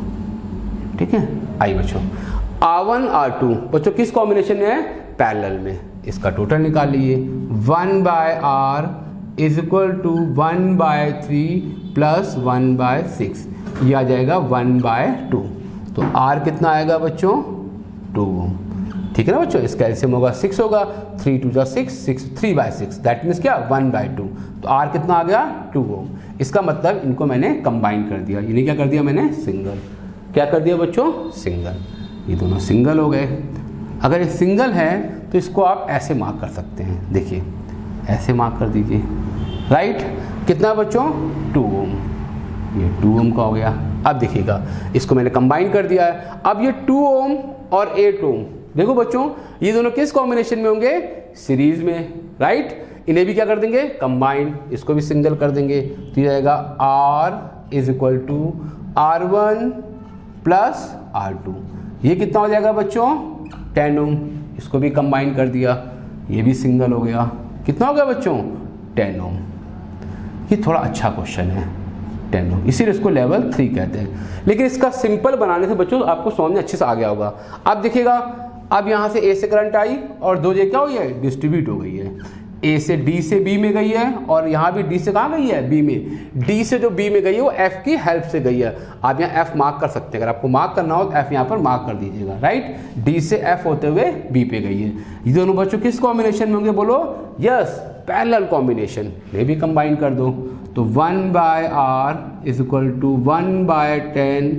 ठीक है, आइए बच्चों R1 R2 बच्चों किस कॉम्बिनेशन में है, पैरेलल में। इसका टोटल निकाल लीजिए, 1/R is equal to 1/3 plus 1/6, ये आ जाएगा 1/2। तो R कितना आएगा बच्चों, 2 ओम। ठीक है ना बच्चों, इसका एलसीएम होगा 6 होगा, 3 2 6, 3/6, दैट मीन्स क्या, 1/2। तो R कितना आ गया, 2 ओम। इसका मतलब इनको मैंने कंबाइन कर दिया, यानी क्या कर दिया मैंने, सिंगल। क्या कर दिया बच्चों, सिंगल। ये दोनों सिंगल हो गए। अगर ये सिंगल है तो इसको आप ऐसे मार्क कर सकते हैं, देखिए ऐसे मार्क कर दीजिए, राइट। कितना बच्चों, 2 ओम, ये 2 ओम का हो गया। अब देखिएगा इसको मैंने कंबाइन कर दिया है। अब ये 2 ओम और 8 ओम देखो बच्चों, ये दोनों किस कॉम्बिनेशन में होंगे, सीरीज में, राइट। इन्हें भी क्या कर देंगे, कंबाइन, इसको भी सिंगल कर देंगे। तो ये आएगा R is equal to R1 plus R2। ये कितना हो जाएगा बच्चों, 10 ओम। इसको भी कंबाइन कर दिया, ये भी सिंगल हो गया। कितना हो गया बच्चों, 10 ओम। ये थोड़ा अच्छा क्वेश्चन है, 10 ओम, इसीलिए इसको लेवल 3 कहते हैं। लेकिन इसका सिंपल बनाने से बच्चों आपको समझ में अच्छे से आ गया होगा। अब देखिएगा, अब यहाँ से ए से करंट आई और 2 जे क्या हुई है, डिस्ट्रीब्यूट हो गई है। ए से डी से बी में गई है और यहाँ भी डी से कहाँ गई है, बी में। डी से जो बी में गई है वो एफ की हेल्प से गई है। आप यहाँ एफ मार्क कर सकते हैं, अगर आपको मार्क करना हो तो एफ यहाँ पर मार्क कर दीजिएगा, राइट। डी से एफ होते हुए बी पे गई है। ये दोनों बच्चों किस कॉम्बिनेशन में होंगे, बोलो, यस पैरेलल कॉम्बिनेशन। ये भी कंबाइन कर दो, तो 1/R is equal to 1/10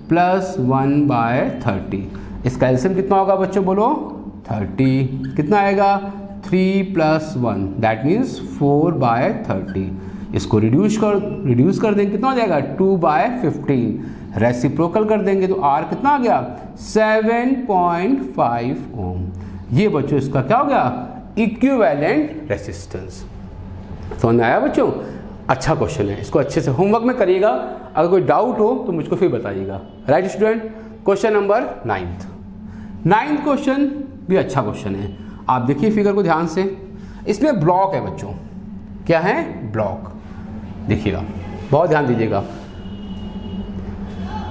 plus 1/30। इसका एलसीएम कितना होगा बच्चों, बोलो, 30। कितना आएगा, 3 प्लस 1, दैट मीन्स 4/30। इसको रिड्यूस कर देंगे, कितना हो जाएगा, 2/15। रेसिप्रोकल कर देंगे तो R कितना आ गया, 7.5 ओम। ये बच्चों इसका क्या हो गया, इक्विवेलेंट रेसिस्टेंस। समझ में आया बच्चों? अच्छा क्वेश्चन है, इसको अच्छे से होमवर्क में करिएगा। अगर कोई डाउट हो तो मुझको फिर बताइएगा, right student. Question number 9th question भी अच्छा क्वेश्चन है। आप देखिए फिगर को ध्यान से, इसमें ब्लॉक है बच्चों। क्या है, ब्लॉक। देखिएगा, बहुत ध्यान दीजिएगा।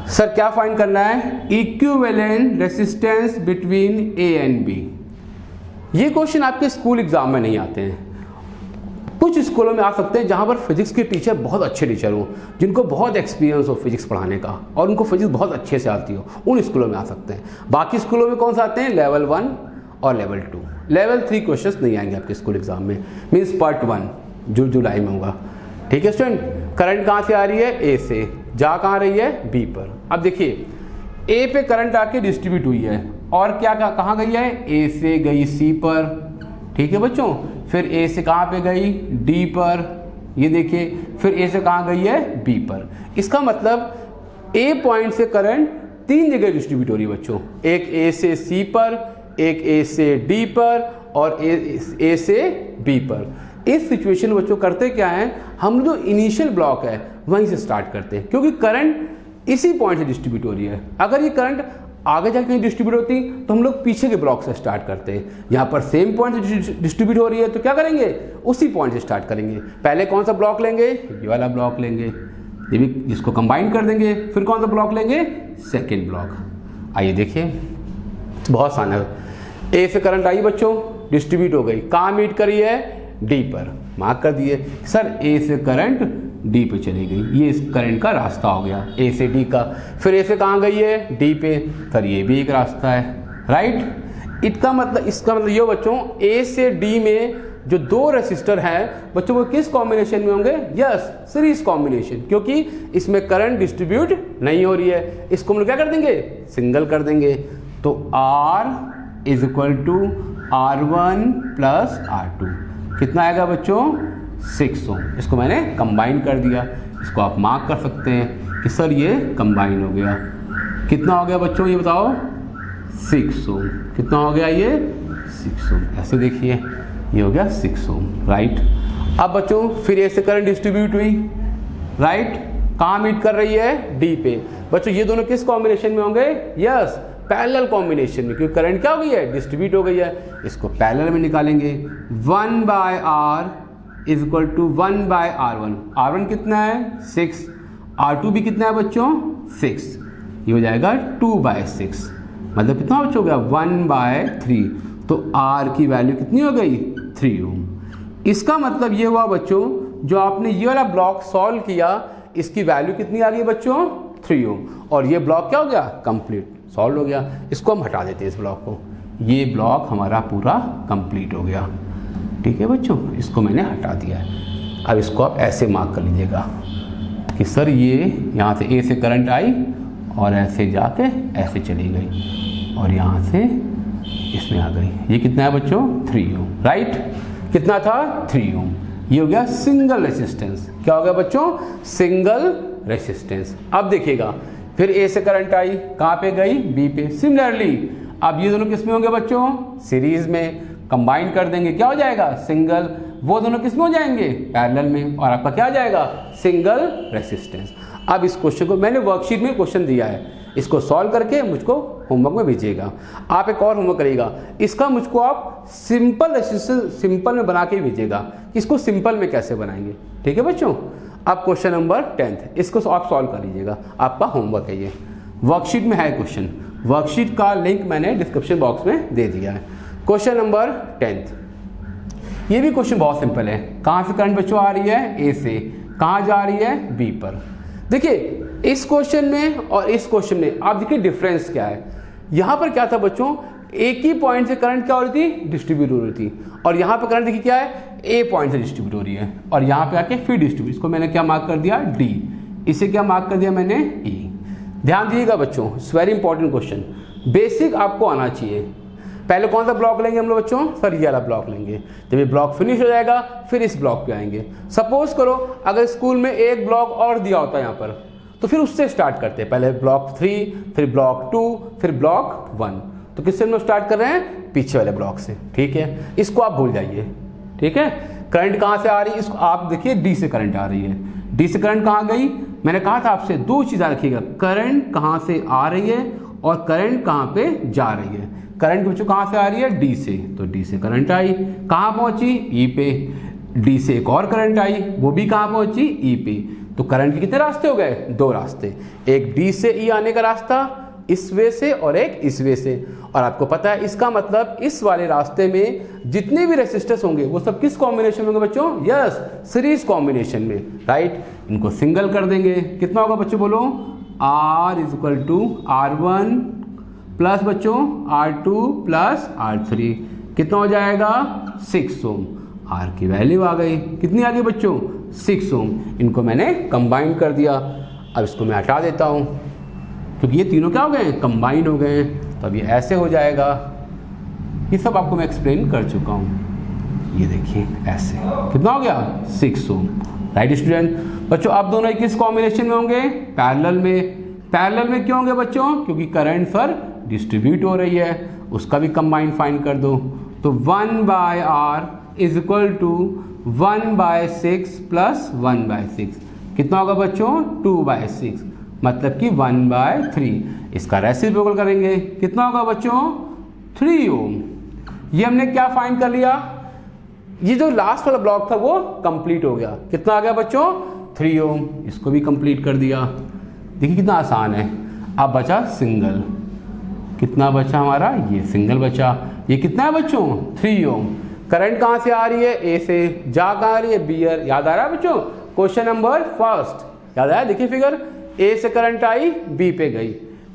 सर क्या फाइंड करना है, equivalent resistance between A and B. ये क्वेश्चन आपके स्कूल एग्जाम में नहीं आते हैं। कुछ स्कूलों में आ सकते हैं जहां पर फिजिक्स के टीचर बहुत अच्छे टीचर हो, जिनको बहुत एक्सपीरियंस हो फिजिक्स पढ़ाने का और उनको फिजिक्स बहुत अच्छे से आती हो, उन स्कूलों में आ सकते हैं। बाकी स्कूलों में कौन सा आते हैं, लेवल 1 और लेवल 2। लेवल 3 क्वेश्चंस नहीं आएंगे आपके स्कूल एग्जाम में, मीन्स पार्ट 1 जो जुलाई में होगा। ठीक है स्टूडेंट। करंट कहाँ से आ रही है, ए से, जा कहाँ रही है, बी पर। अब देखिए ए पे करंट आके डिस्ट्रीब्यूट हुई है और क्या कहाँ गई है, ए से गई सी पर। ठीक है बच्चों। फिर ए से कहाँ पे गई, डी पर। ये देखिए, फिर ए से कहाँ गई है, बी पर। इसका मतलब ए पॉइंट से करंट 3 जगह डिस्ट्रीब्यूट हो रही है बच्चों। एक ए से सी पर, एक ए से डी पर और ए से बी पर। इस सिचुएशन में बच्चों करते क्या है, हम जो इनिशियल ब्लॉक है वहीं से स्टार्ट करते हैं, क्योंकि करंट इसी पॉइंट से डिस्ट्रीब्यूट हो रही है। अगर ये करंट आगे जाके कहीं डिस्ट्रीब्यूट होती तो हम लोग पीछे के ब्लॉक से स्टार्ट करते हैं। यहाँ पर सेम पॉइंट से डिस्ट्रीब्यूट हो रही है तो क्या करेंगे, उसी पॉइंट से स्टार्ट करेंगे। पहले कौन सा ब्लॉक लेंगे, ये वाला ब्लॉक लेंगे, ये भी जिसको कंबाइन कर देंगे। फिर कौन सा ब्लॉक लेंगे, सेकेंड ब्लॉक। आइए देखिए, बहुत आसान है। ए से करंट आई बच्चों, डिस्ट्रीब्यूट हो गई, कहाँ मीट करी है, डी पर, मार्क कर दिए। सर ए से करंट डी पे चली गई, ये इस करंट का रास्ता हो गया, ए से डी का। फिर ए से कहाँ गई है, डी पे, सर ये भी एक रास्ता है, राइट। इसका मतलब ये बच्चों, ए से डी में जो दो रेसिस्टर हैं बच्चों वो किस कॉम्बिनेशन में होंगे, यस, सीरीज कॉम्बिनेशन, क्योंकि इसमें करंट डिस्ट्रीब्यूट नहीं हो रही है। इसको हम लोग क्या कर देंगे, सिंगल कर देंगे। तो R is equal to R1 plus R2, कितना आएगा बच्चों, 6 ओम। इसको मैंने कंबाइन कर दिया, इसको आप मार्क कर सकते हैं कि सर ये कंबाइन हो गया। कितना हो गया बच्चों, ये बताओ, 6 ओम। कितना हो गया ये, 6 ओम। ऐसे देखिए, ये हो गया 6 ओम, राइट। अब बच्चों फिर ऐसे करंट डिस्ट्रीब्यूट हुई, राइट, कहाँ मीट कर रही है, डी पे। बच्चों ये दोनों किस कॉम्बिनेशन में होंगे, यस, पैरेलल कॉम्बिनेशन में, क्योंकि करंट क्या हो गई है, डिस्ट्रीब्यूट हो गई है। इसको पैरेलल में निकालेंगे, 1/R is equal to 1/R1। R1 कितना है, 6, R2 भी कितना है बच्चों, 6, ये हो जाएगा 2/6, मतलब कितना बच्चों हो गया, 1/3। तो R की वैल्यू कितनी हो गई, 3 ओम। इसका मतलब ये हुआ बच्चों, जो आपने ये वाला ब्लॉक सॉल्व किया, इसकी वैल्यू कितनी आ गई बच्चों, 3 ओम। और ये ब्लॉक क्या हो गया, कंप्लीट, सॉल्व हो गया। इसको हम हटा देते हैं, इस ब्लॉक को। ये ब्लॉक हमारा पूरा कंप्लीट हो गया, ठीक है बच्चों, इसको मैंने हटा दिया है। अब इसको आप ऐसे मार्क कर लीजिएगा कि सर ये यहाँ से ए से करंट आई और ऐसे जाके ऐसे चली गई और यहाँ से इसमें आ गई। ये कितना है बच्चों, 3 ओम, राइट। कितना था, 3 ओम। ये हो गया सिंगल रेसिस्टेंस। क्या हो गया बच्चों, सिंगल रेसिस्टेंस। अब देखिएगा, फिर ए से करंट आई, कहाँ पे गई, बी पे। सिमिलरली अब ये दोनों किस में होंगे बच्चों, सीरीज में, कंबाइन कर देंगे, क्या हो जाएगा, सिंगल। वो दोनों किस में हो जाएंगे, पैरेलल में, और आपका क्या आ जाएगा, सिंगल रेसिस्टेंस। अब इस क्वेश्चन को मैंने वर्कशीट में क्वेश्चन दिया है, इसको सॉल्व करके मुझको होमवर्क में भेजिएगा। आप एक और होमवर्क करिएगा, इसका मुझको आप सिंपल रेसिस्टेंस सिंपल में बना के भेजिएगा, इसको सिंपल में कैसे बनाएंगे, ठीक है बच्चों। अब क्वेश्चन नंबर 10, इसको आप सॉल्व कर लीजिएगा, आपका होमवर्क है ये, वर्कशीट में है क्वेश्चन। वर्कशीट का लिंक मैंने डिस्क्रिप्शन बॉक्स में दे दिया है। क्वेश्चन नंबर 10, ये भी क्वेश्चन बहुत सिंपल है। कहाँ से करंट बच्चों आ रही है, ए से, कहाँ जा रही है, बी पर। देखिए इस क्वेश्चन में और इस क्वेश्चन में आप देखिए डिफरेंस क्या है। यहाँ पर क्या था बच्चों, एक ही पॉइंट से करंट क्या हो रही थी, डिस्ट्रीब्यूट हो रही थी, और यहाँ पर करंट देखिए क्या है, ए पॉइंट से डिस्ट्रीब्यूट हो रही है, और यहाँ पे आके फिर डिस्ट्रीब्यूट। इसको मैंने क्या मार्क कर दिया, डी। इसे क्या मार्क कर दिया मैंने, ई। ध्यान दीजिएगा बच्चों, it's very important question, basic आपको आना चाहिए। पहले कौन सा ब्लॉक लेंगे हम लोग बच्चों, सर ये वाला ब्लॉक लेंगे। जब ये ब्लॉक फिनिश हो जाएगा फिर इस ब्लॉक पे आएंगे। सपोज करो अगर स्कूल में एक ब्लॉक और दिया होता है यहाँ पर, तो फिर उससे स्टार्ट करते हैं, पहले ब्लॉक 3, फिर ब्लॉक 2, फिर ब्लॉक 1। तो किससे हम लोग स्टार्ट कर रहे हैं, पीछे वाले ब्लॉक से, ठीक है। इसको आप भूल जाइए, ठीक है। करंट कहाँ से आ रही है, इसको आप देखिए, डी से करंट आ रही है। डी से करंट कहाँ गई, मैंने कहा था आपसे दो चीज़ें रखिएगा, करंट कहाँ से आ रही है और करंट कहाँ पे जा रही है। करंट बच्चों कहाँ से आ रही है, डी से, तो डी से करंट आई, कहाँ पहुंची, ई पे। डी से एक और करंट आई, वो भी कहाँ पहुंची, ई पे। तो करंट के कितने रास्ते हो गए, दो रास्ते, एक डी से ई आने का रास्ता इस वे से और एक इस वे से। और आपको पता है इसका मतलब इस वाले रास्ते में जितने भी रेसिस्टर्स होंगे वो सब किस कॉम्बिनेशन में होंगे बच्चों, यस, सीरीज कॉम्बिनेशन में, राइट। इनको सिंगल कर देंगे, कितना होगा बच्चों बोलो, R is equal to R1 plus बच्चों R2 प्लस R3, कितना हो जाएगा 6 ओम। R की वैल्यू आ गई, कितनी आ गई बच्चों 6 ओम। इनको मैंने कंबाइन कर दिया। अब इसको मैं हटा देता हूँ क्योंकि ये तीनों क्या हो गए, कंबाइन हो गए। तो अब ये ऐसे हो जाएगा। ये सब आपको मैं एक्सप्लेन कर चुका हूँ। ये देखिए ऐसे, कितना हो गया 6 ओम, राइट स्टूडेंट। बच्चों अब दोनों किस कॉम्बिनेशन में होंगे, पैरेलल में। पैरेलल में क्यों होंगे बच्चों, क्योंकि करंट सर डिस्ट्रीब्यूट हो रही है, उसका भी कंबाइन फाइंड कर दो। तो 1/R is equal to 1/6 plus 1/6 कितना होगा बच्चों 2/6 मतलब कि 1/3। इसका रेसिप्रोकल करेंगे कितना होगा बच्चों 3 ओम। ये हमने क्या फाइंड कर लिया, ये जो लास्ट वाला ब्लॉक था वो कंप्लीट हो गया। कितना आ गया बच्चों 3 ओम। इसको भी कंप्लीट कर दिया। देखिए कितना आसान है। अब बचा सिंगल, कितना बचा हमारा ये सिंगल बचा। ये कितना है बच्चों 3 ओम। करंट कहाँ से आ रही है ए से, जा कहाँ आ रही है बी। याद आ रहा है बच्चों क्वेश्चन नंबर फर्स्ट याद आया। देखिए फिगर ए से करंट आई बी पे गई,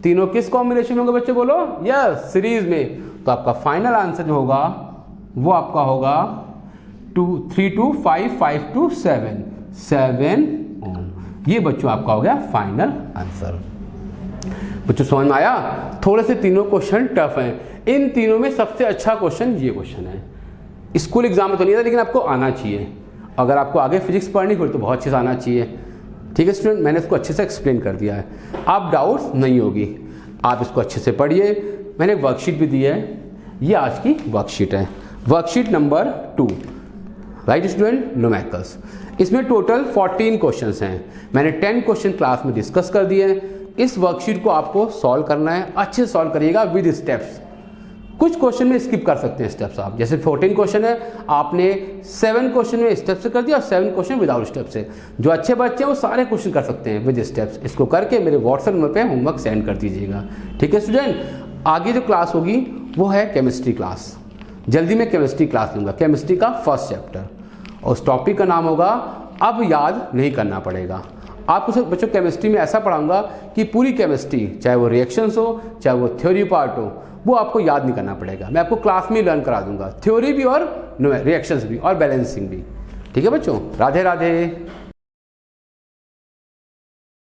तीनों किस कॉम्बिनेशन में होंगे बच्चे बोलो, यस सीरीज में। तो आपका फाइनल आंसर जो होगा वो आपका होगा 3 to 5, 5 to 7 ओम। ये बच्चों आपका हो गया फाइनल आंसर। बच्चों समझ में आया। थोड़े से तीनों क्वेश्चन टफ हैं। इन तीनों में सबसे अच्छा क्वेश्चन ये क्वेश्चन है। स्कूल एग्जाम में तो नहीं था लेकिन आपको आना चाहिए। अगर आपको आगे फिजिक्स पढ़नी हो तो बहुत अच्छे से आना चाहिए। ठीक है स्टूडेंट, मैंने इसको अच्छे से एक्सप्लेन कर दिया है, आप डाउट्स नहीं होगी। आप इसको अच्छे से पढ़िए। मैंने वर्कशीट भी दी है, ये आज की वर्कशीट है, worksheet number 2 right student numericals. इसमें टोटल 14 क्वेश्चंस हैं। मैंने 10 क्वेश्चन क्लास में डिस्कस कर दिए हैं। इस वर्कशीट को आपको सॉल्व करना है, अच्छे से सॉल्व करिएगा विद स्टेप्स। कुछ क्वेश्चन में स्किप कर सकते हैं स्टेप्स आप, जैसे 14 क्वेश्चन है आपने 7 क्वेश्चन में स्टेप से कर दिया और 7 क्वेश्चन विदाउट स्टेप से। जो अच्छे बच्चे हैं वो सारे क्वेश्चन कर सकते हैं विद स्टेप्स। इसको करके मेरे व्हाट्सएप नंबर पे होमवर्क सेंड कर दीजिएगा। ठीक है स्टूडेंट, आगे जो क्लास होगी वो है केमिस्ट्री क्लास। जल्दी मैं केमिस्ट्री क्लास लूँगा, केमिस्ट्री का फर्स्ट चैप्टर, और उस टॉपिक का नाम होगा अब याद नहीं करना पड़ेगा। आपको सिर्फ बच्चों केमिस्ट्री में ऐसा पढ़ाऊंगा कि पूरी केमिस्ट्री, चाहे वो रिएक्शंस हो चाहे वो थ्योरी पार्ट हो, वो आपको याद नहीं करना पड़ेगा। मैं आपको क्लास में लर्न करा दूंगा, थ्योरी भी और रिएक्शंस भी और बैलेंसिंग भी। ठीक है बच्चों, राधे राधे।